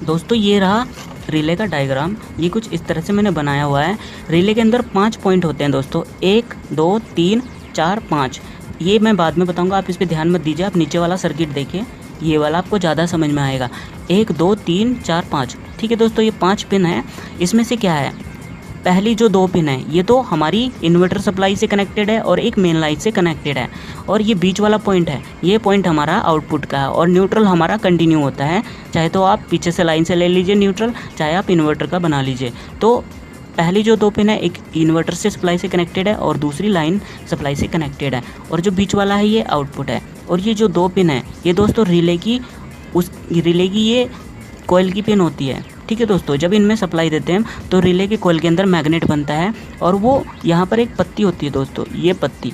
दोस्तों ये रहा रिले का डायग्राम। ये कुछ इस तरह से मैंने बनाया हुआ है। रिले के अंदर 5 पॉइंट होते हैं दोस्तों, 1 2 3 4 5। ये मैं बाद में बताऊंगा, आप इस पे ध्यान मत दीजिए। आप नीचे वाला सर्किट देखिए, ये वाला आपको ज़्यादा समझ में आएगा। 1 2 3 4 5, ठीक है दोस्तों। ये 5 पिन है। इसमें से क्या है, पहली जो 2 पिन है ये तो हमारी इन्वर्टर सप्लाई से कनेक्टेड है और एक मेन लाइन से कनेक्टेड है। और ये बीच वाला पॉइंट है, ये पॉइंट हमारा आउटपुट का है और न्यूट्रल हमारा कंटिन्यू होता है। चाहे तो आप पीछे से लाइन से ले लीजिए न्यूट्रल, चाहे आप इन्वर्टर का बना लीजिए। तो पहली जो 2 पिन है, एक इन्वर्टर से सप्लाई से कनेक्टेड है और दूसरी लाइन सप्लाई से कनेक्टेड है। और जो बीच वाला है ये आउटपुट है। और ये जो 2 पिन है ये दोस्तों रिले की ये कॉइल की पिन होती है, ठीक है दोस्तों। जब इनमें सप्लाई देते हैं तो रिले के कॉइल के अंदर मैग्नेट बनता है और वो यहाँ पर एक पत्ती होती है दोस्तों। ये पत्ती,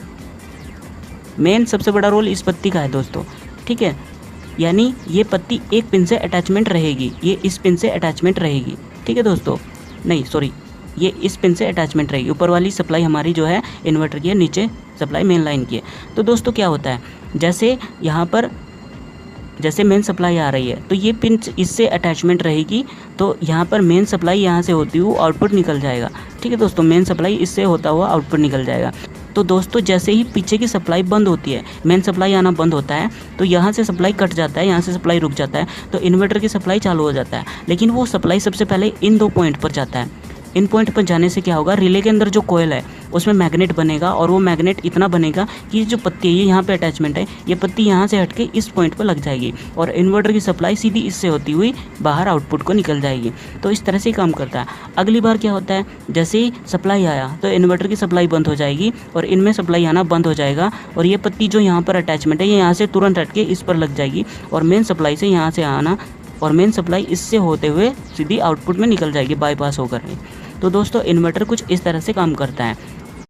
मेन सबसे बड़ा रोल इस पत्ती का है दोस्तों, ठीक है। यानी ये पत्ती एक पिन से अटैचमेंट रहेगी, ये इस पिन से अटैचमेंट रहेगी, ठीक है दोस्तों। नहीं सॉरी, ये इस पिन से अटैचमेंट रहेगी। ऊपर वाली सप्लाई हमारी जो है इन्वर्टर की है, नीचे सप्लाई मेन लाइन की है। तो दोस्तों क्या होता है, जैसे यहाँ पर जैसे मेन सप्लाई आ रही है तो ये पिन इससे अटैचमेंट रहेगी। तो यहाँ पर मेन सप्लाई यहाँ से होती हुई आउटपुट निकल जाएगा, ठीक है दोस्तों। मेन सप्लाई इससे होता हुआ आउटपुट निकल जाएगा। तो दोस्तों जैसे ही पीछे की सप्लाई बंद होती है, मेन सप्लाई आना बंद होता है, तो यहाँ से सप्लाई कट जाता है, यहाँ से सप्लाई रुक जाता है, तो इन्वर्टर की सप्लाई चालू हो जाता है। लेकिन वो सप्लाई सबसे पहले इन 2 पॉइंट पर जाता है। इन पॉइंट पर जाने से क्या होगा, रिले के अंदर जो कॉइल है उसमें मैग्नेट बनेगा और वो मैग्नेट इतना बनेगा कि जो पत्ती है ये यहाँ पे अटैचमेंट है, ये पत्ती यहाँ से हट के इस पॉइंट पर लग जाएगी और इन्वर्टर की सप्लाई सीधी इससे होती हुई बाहर आउटपुट को निकल जाएगी। तो इस तरह से काम करता है। अगली बार क्या होता है, जैसे ही सप्लाई आया तो इन्वर्टर की सप्लाई बंद हो जाएगी और इनमें सप्लाई आना बंद हो जाएगा और ये पत्ती जो यहाँ पर अटैचमेंट है ये यहाँ से तुरंत हट के इस पर लग जाएगी और मेन सप्लाई से यहाँ से आना और मेन सप्लाई इससे होते हुए सीधी आउटपुट में निकल जाएगी, बाईपास होकर। तो दोस्तों इन्वर्टर कुछ इस तरह से काम करता है।